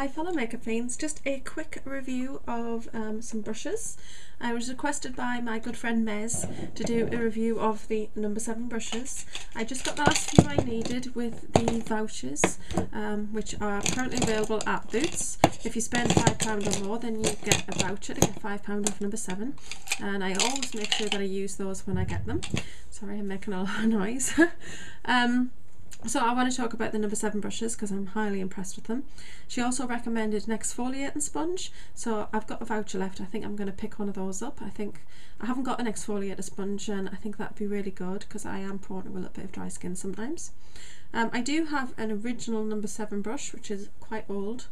Hi fellow makeup fiends, just a quick review of some brushes. I was requested by my good friend Mez to do a review of the No7 brushes. I just got the last few I needed with the vouchers, which are currently available at Boots. If you spend £5 or more, then you get a voucher to get £5 off No7, and I always make sure that I use those when I get them. Sorry, I'm making a lot of noise. So I want to talk about the No7 brushes because I'm highly impressed with them. She also recommended an exfoliating sponge, so I've got a voucher left. I think I'm going to pick one of those up. I haven't got an exfoliator sponge, and I think that'd be really good because I am prone to a little bit of dry skin sometimes. I do have an original No7 brush, which is quite old.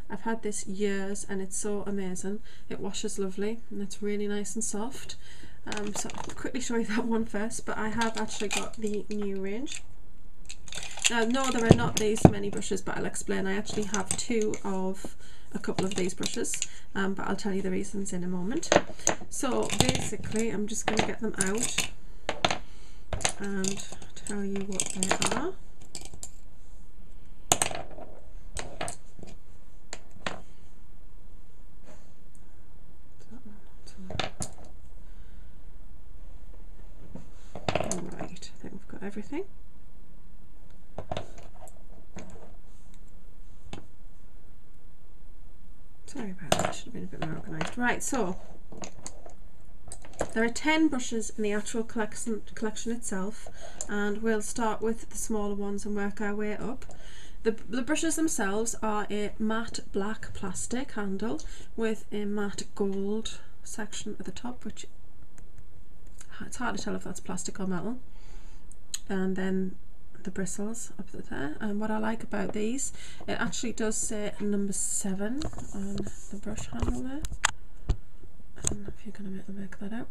I've had this years and it's so amazing. It washes lovely and it's really nice and soft. So I'll quickly show you that one first, but I have actually got the new range. Now, no, there are not these many brushes, but I'll explain. I actually have two of a couple of these brushes, but I'll tell you the reasons in a moment. So basically, I'm just going to get them out and tell you what they are. Alright, I think we've got everything. Sorry about that, should have been a bit more organised. Right, so there are 10 brushes in the actual collection itself, and we'll start with the smaller ones and work our way up. The brushes themselves are a matte black plastic handle with a matte gold section at the top, which it's hard to tell if that's plastic or metal, and then the bristles up there. And what I like about these, it actually does say No7 on the brush handle there. I don't know if you're going to make that out.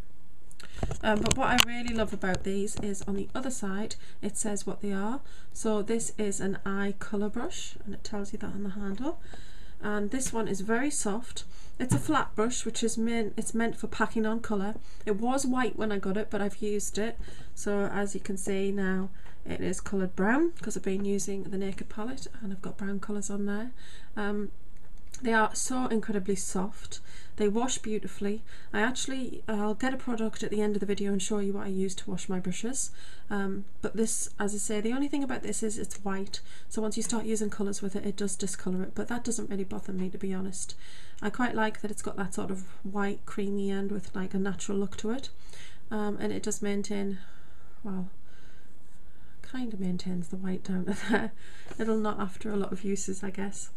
But what I really love about these is on the other side it says what they are. So this is an eye colour brush, and it tells you that on the handle. And this one is very soft. It's a flat brush, which is meant for packing on colour. It was white when I got it, but I've used it, so as you can see now it is coloured brown because I've been using the Naked palette and I've got brown colours on there. They are so incredibly soft. They wash beautifully. I'll get a product at the end of the video and show you what I use to wash my brushes. But this, as I say, the only thing about this is it's white. So once you start using colours with it, it does discolour it. But that doesn't really bother me, to be honest. I quite like that it's got that sort of white creamy end with like a natural look to it. And it does maintain, well, kind of maintains the white down to there. It'll not after a lot of uses, I guess.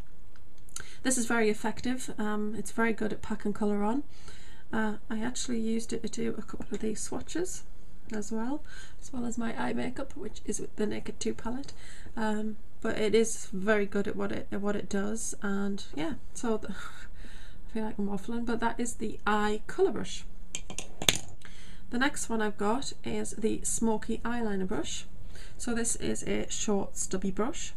This is very effective. It's very good at packing colour on. I actually used it to do a couple of these swatches as well as my eye makeup, which is with the Naked 2 palette. But it is very good at what it does, and yeah. So I feel like I'm waffling, but that is the eye colour brush. The next one I've got is the Smoky eyeliner brush. So this is a short stubby brush,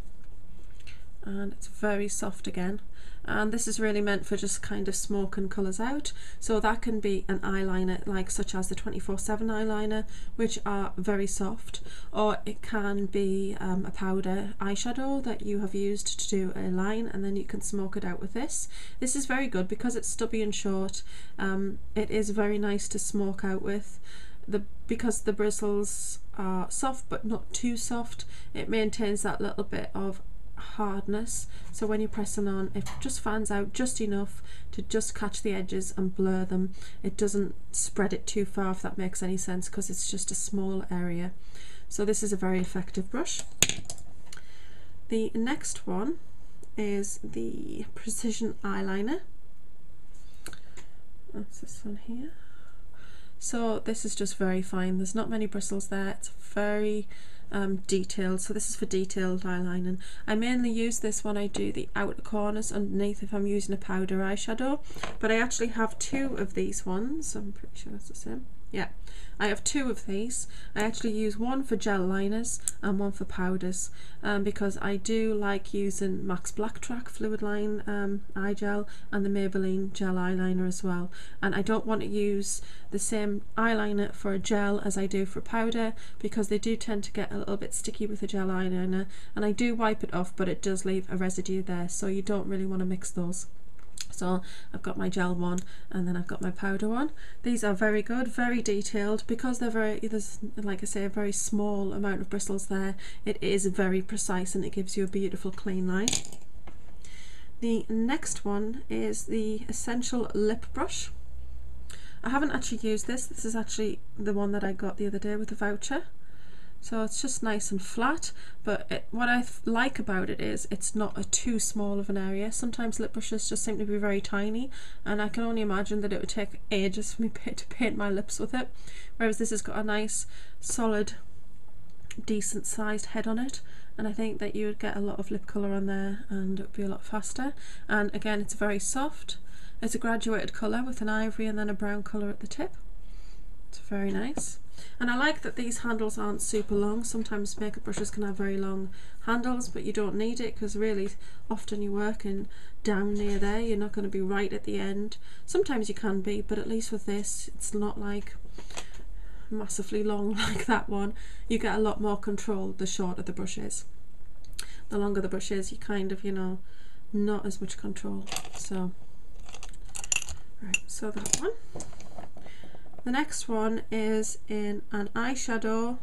and it's very soft again, and this is really meant for just kind of smoking colours out. So that can be an eyeliner like such as the 24/7 eyeliner, which are very soft, or it can be a powder eyeshadow that you have used to do a line, and then you can smoke it out with this. This is very good because it's stubby and short. It is very nice to smoke out with. Because the bristles are soft but not too soft, it maintains that little bit of hardness, so when you're pressing on, it just fans out just enough to just catch the edges and blur them. It doesn't spread it too far, if that makes any sense, because it's just a small area. So this is a very effective brush. The next one is the Precision Eyeliner. That's this one here. So this is just very fine. There's not many bristles there. It's very detailed. So this is for detailed eyelining. I mainly use this when I do the outer corners underneath if I'm using a powder eyeshadow. But I actually have two of these ones. I'm pretty sure that's the same. Yeah, I have two of these. I actually use one for gel liners and one for powders, because I do like using MAC's Black Track Fluid Line eye gel and the Maybelline gel eyeliner as well. And I don't want to use the same eyeliner for a gel as I do for powder, because they do tend to get a little bit sticky with the gel eyeliner, and I do wipe it off, but it does leave a residue there, so you don't really want to mix those. So I've got my gel one and then I've got my powder one. These are very good, very detailed, because they're there's, like I say, a very small amount of bristles there. It is very precise and it gives you a beautiful clean line. The next one is the Essential Lip Brush. I haven't actually used this. This is actually the one that I got the other day with the voucher. So it's just nice and flat, but what I like about it is it's not too small of an area. Sometimes lip brushes just seem to be very tiny, and I can only imagine that it would take ages for me to paint my lips with it, whereas this has got a nice solid decent sized head on it, and I think that you would get a lot of lip colour on there and it would be a lot faster. And again, it's very soft. It's a graduated colour with an ivory and then a brown colour at the tip. It's very nice. And I like that these handles aren't super long. Sometimes makeup brushes can have very long handles, but you don't need it, because really often you're working down near there. You're not going to be right at the end. Sometimes you can be, but at least with this, it's not like massively long like that one. You get a lot more control the shorter the brush is. The longer the brush is, you kind of, you know, not as much control. So, right, so that one. The next one is in an eyeshadow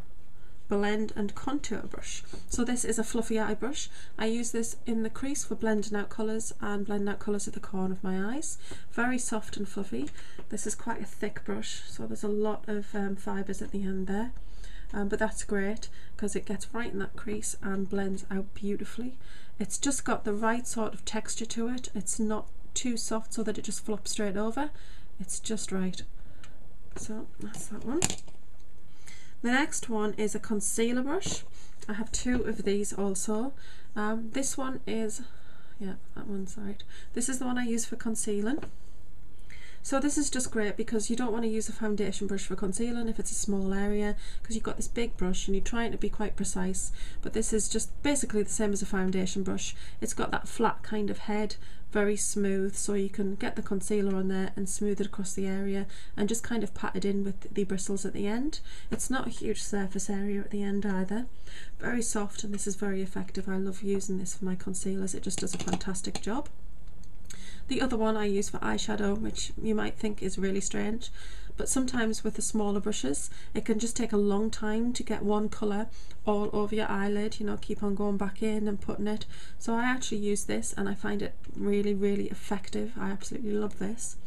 blend and contour brush. So this is a fluffy eye brush. I use this in the crease for blending out colours and blending out colours at the corner of my eyes. Very soft and fluffy. This is quite a thick brush, so there's a lot of fibres at the end there. But that's great because it gets right in that crease and blends out beautifully. It's just got the right sort of texture to it. It's not too soft so that it just flops straight over. It's just right. So that's that one. The next one is a concealer brush. I have two of these also. This one is, yeah, that one's right. This is the one I use for concealing. So this is just great because you don't want to use a foundation brush for concealing if it's a small area, because you've got this big brush and you're trying to be quite precise, but this is just basically the same as a foundation brush. It's got that flat kind of head, very smooth, so you can get the concealer on there and smooth it across the area and just kind of pat it in with the bristles at the end. It's not a huge surface area at the end either. Very soft, and this is very effective. I love using this for my concealers. It just does a fantastic job. The other one I use for eyeshadow, which you might think is really strange, but sometimes with the smaller brushes it can just take a long time to get one colour all over your eyelid, you know, keep on going back in and putting it. So I actually use this and I find it really, really effective. I absolutely love this.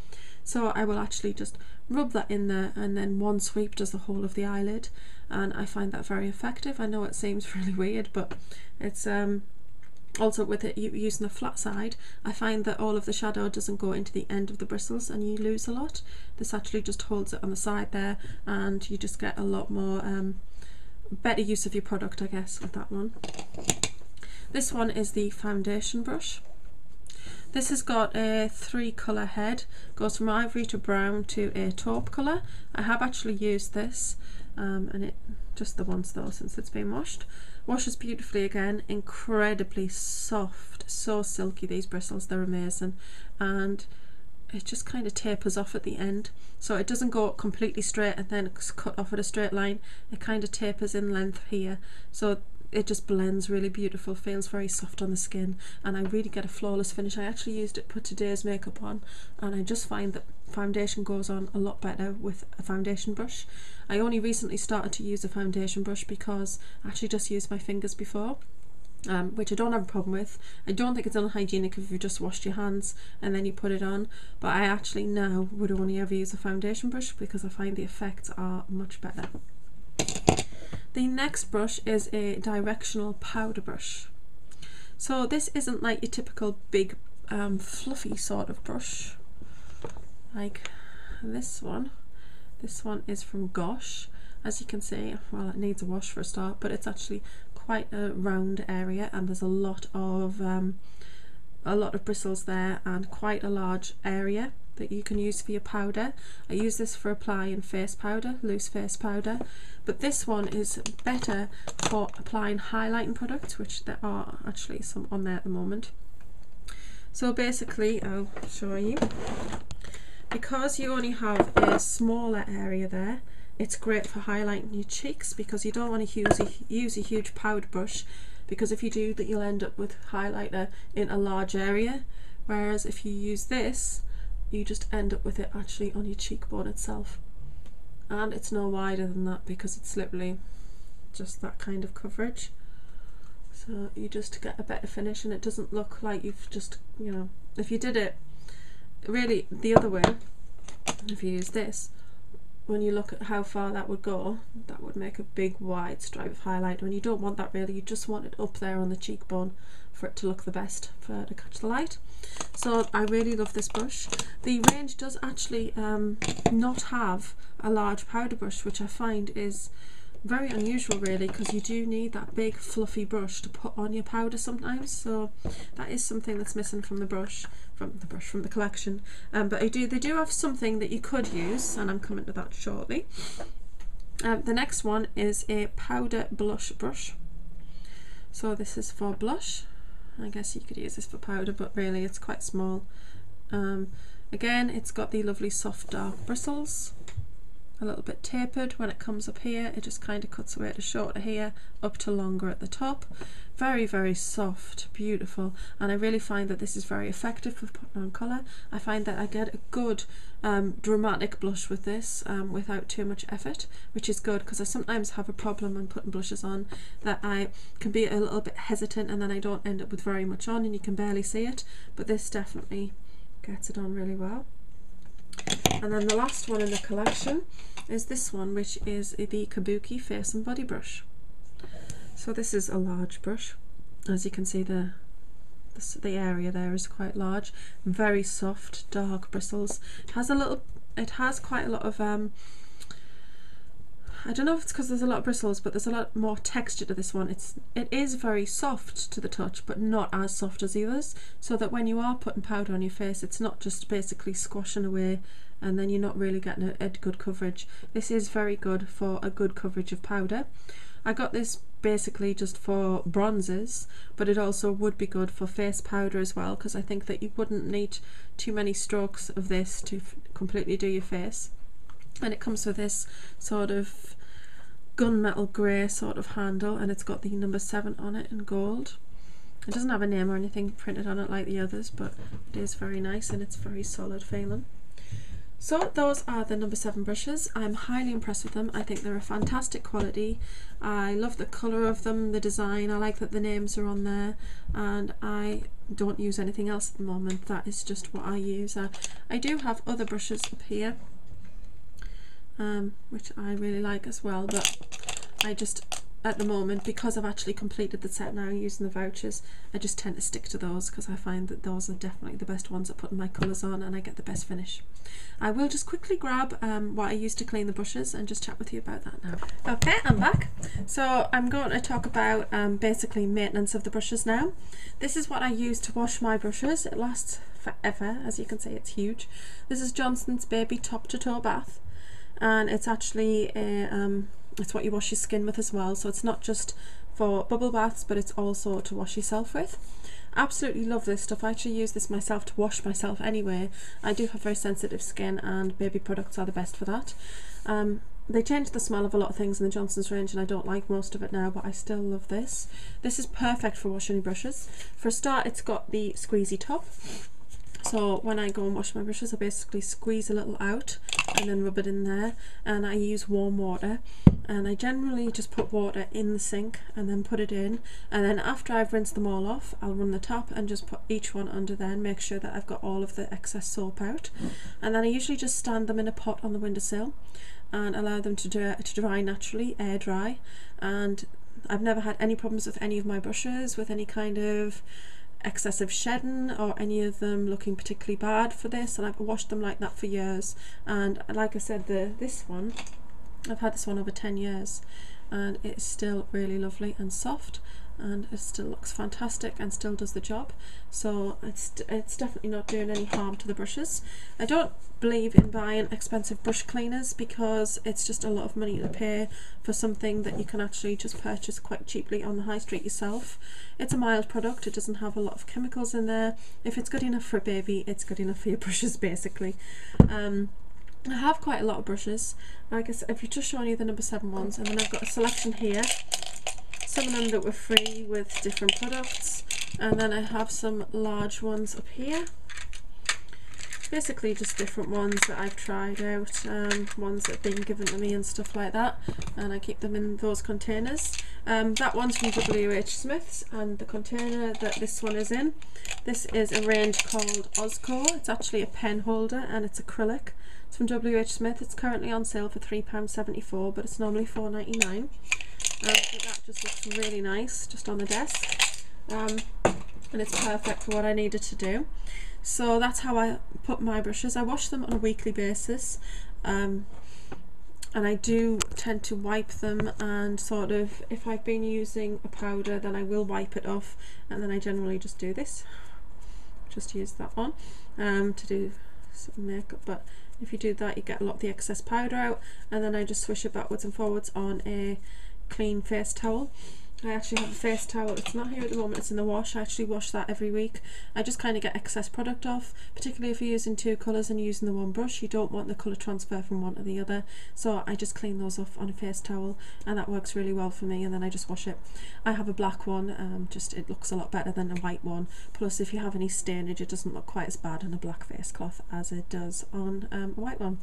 So I will actually just rub that in there, and then one sweep does the whole of the eyelid, and I find that very effective. I know it seems really weird, but it's also with it using the flat side, I find that all of the shadow doesn't go into the end of the bristles and you lose a lot. This actually just holds it on the side there, and you just get a lot more better use of your product, I guess, with that one. This one is the foundation brush. This has got a 3-colour head, goes from ivory to brown to a taupe colour. I have actually used this, and it just the once though, since it's been washed. Washes beautifully again, incredibly soft, so silky, these bristles, they're amazing, and it just kind of tapers off at the end, so it doesn't go completely straight and then it's cut off at a straight line. It kind of tapers in length here, so it just blends really beautiful, feels very soft on the skin, and I really get a flawless finish. I actually used it to put today's makeup on, and I just find that foundation goes on a lot better with a foundation brush. I only recently started to use a foundation brush because I actually just used my fingers before, which I don't have a problem with. I don't think it's unhygienic if you've just washed your hands and then you put it on, but I actually now would only ever use a foundation brush because I find the effects are much better. The next brush is a Directional powder brush. So this isn't like your typical big fluffy sort of brush like this one. This one is from Gosh. As you can see, well, it needs a wash for a start, but it's actually quite a round area, and there's a lot of bristles there and quite a large area. that you can use for your powder. I use this for applying face powder, loose face powder, but this one is better for applying highlighting products, which there are actually some on there at the moment. So basically, I'll show you. Because you only have a smaller area there, it's great for highlighting your cheeks, because you don't want to use a huge powder brush, because if you do that, you'll end up with highlighter in a large area, whereas if you use this, you just end up with it actually on your cheekbone itself, and it's no wider than that because it's literally just that kind of coverage. So you just get a better finish, and it doesn't look like you've just, you know, if you did it really the other way, if you use this, when you look at how far that would go, that would make a big wide stripe of highlighter, and you don't want that really. You just want it up there on the cheekbone for it to look the best, for it to catch the light. So I really love this brush. The range does actually not have a large powder brush, which I find is very unusual really, because you do need that big fluffy brush to put on your powder sometimes. So that is something that's missing from the collection. But they do have something that you could use, and I'm coming to that shortly. The next one is a powder blush brush. So this is for blush. I guess you could use this for powder, but really it's quite small. Again, it's got the lovely soft dark bristles, a little bit tapered. When it comes up here, it just kind of cuts away to shorter here, up to longer at the top. Very, very soft, beautiful, and I really find that this is very effective for putting on colour. I find that I get a good dramatic blush with this without too much effort, which is good, because I sometimes have a problem when putting blushes on that I can be a little bit hesitant, and then I don't end up with very much on and you can barely see it, but this definitely gets it on really well. And then the last one in the collection is this one, which is the Kabuki Fearsome Body Brush. So this is a large brush. As you can see, the area there is quite large, very soft, dark bristles. It has quite a lot of I don't know if it's because there's a lot of bristles, but there's a lot more texture to this one. It is very soft to the touch, but not as soft as the others, so that when you are putting powder on your face, it's not just basically squashing away and then you're not really getting a good coverage. This is very good for a good coverage of powder. I got this basically just for bronzes, but it also would be good for face powder as well, because I think that you wouldn't need too many strokes of this to completely do your face. And it comes with this sort of gunmetal grey sort of handle, and it's got the number 7 on it in gold. It doesn't have a name or anything printed on it like the others, but it is very nice and it's very solid feeling. So those are the number 7 brushes. I'm highly impressed with them. I think they're a fantastic quality. I love the colour of them, the design. I like that the names are on there, and I don't use anything else at the moment. That is just what I use. I do have other brushes up here, which I really like as well, but I just, at the moment, because I've actually completed the set now using the vouchers, I just tend to stick to those, because I find that those are definitely the best ones at putting my colours on, and I get the best finish. I will just quickly grab what I use to clean the brushes and just chat with you about that now. Okay, I'm back. So I'm going to talk about basically maintenance of the brushes now. This is what I use to wash my brushes. It lasts forever. As you can see, it's huge. This is Johnson's Baby Top to Toe Bath, and it's actually a it's what you wash your skin with as well, so it's not just for bubble baths, but it's also to wash yourself with. Absolutely love this stuff. I actually use this myself to wash myself anyway. I do have very sensitive skin, and baby products are the best for that. They changed the smell of a lot of things in the Johnson's range, and I don't like most of it now, but I still love this. This is perfect for washing your brushes. For a start, it's got the squeezy top. So when I go and wash my brushes, I basically squeeze a little out and then rub it in there, and I use warm water, and I generally just put water in the sink and then put it in, and then after I've rinsed them all off, I'll run the tap and just put each one under there and make sure that I've got all of the excess soap out, and then I usually just stand them in a pot on the windowsill and allow them to dry naturally, air dry. And I've never had any problems with any of my brushes with any kind of excessive shedding or any of them looking particularly bad for this, and I've washed them like that for years. And like I said, this one, I've had this one over 10 years and it's still really lovely and soft, and it still looks fantastic and still does the job. So it's definitely not doing any harm to the brushes. I don't believe in buying expensive brush cleaners because it's just a lot of money to pay for something that you can actually just purchase quite cheaply on the high street yourself. It's a mild product, it doesn't have a lot of chemicals in there. If it's good enough for a baby, it's good enough for your brushes basically. I have quite a lot of brushes. Like I said, if you're just showing you the number 7 ones, and then I've got a selection here. Some of them that were free with different products, and then I have some large ones up here. Basically just different ones that I've tried out, ones that have been given to me and stuff like that, and I keep them in those containers. That one's from WH Smith's, and the container that this one is in, this is a range called Osco. It's actually a pen holder and it's acrylic. It's from WH Smith. It's currently on sale for £3.74, but it's normally £4.99. But that just looks really nice just on the desk, and it's perfect for what I needed to do. So that's how I put my brushes. I wash them on a weekly basis, and I do tend to wipe them, and sort of, if I've been using a powder, then I will wipe it off, and then I generally just do this, just use that on to do some makeup. But if you do that, you get a lot of the excess powder out, and then I just swish it backwards and forwards on a clean face towel. I actually have a face towel, it's not here at the moment, it's in the wash. I actually wash that every week. I just kind of get excess product off, particularly if you're using 2 colours and using the one brush. You don't want the colour transfer from one to the other, so I just clean those off on a face towel, and that works really well for me, and then I just wash it. I have a black one, just it looks a lot better than a white one, plus if you have any stainage it doesn't look quite as bad on a black face cloth as it does on a white one.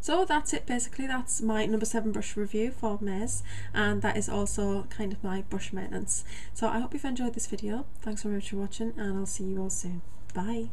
So that's it basically. That's my number 7 brush review for May's, and that is also kind of my brush maintenance. So I hope you've enjoyed this video. Thanks very much for watching, and I'll see you all soon. Bye.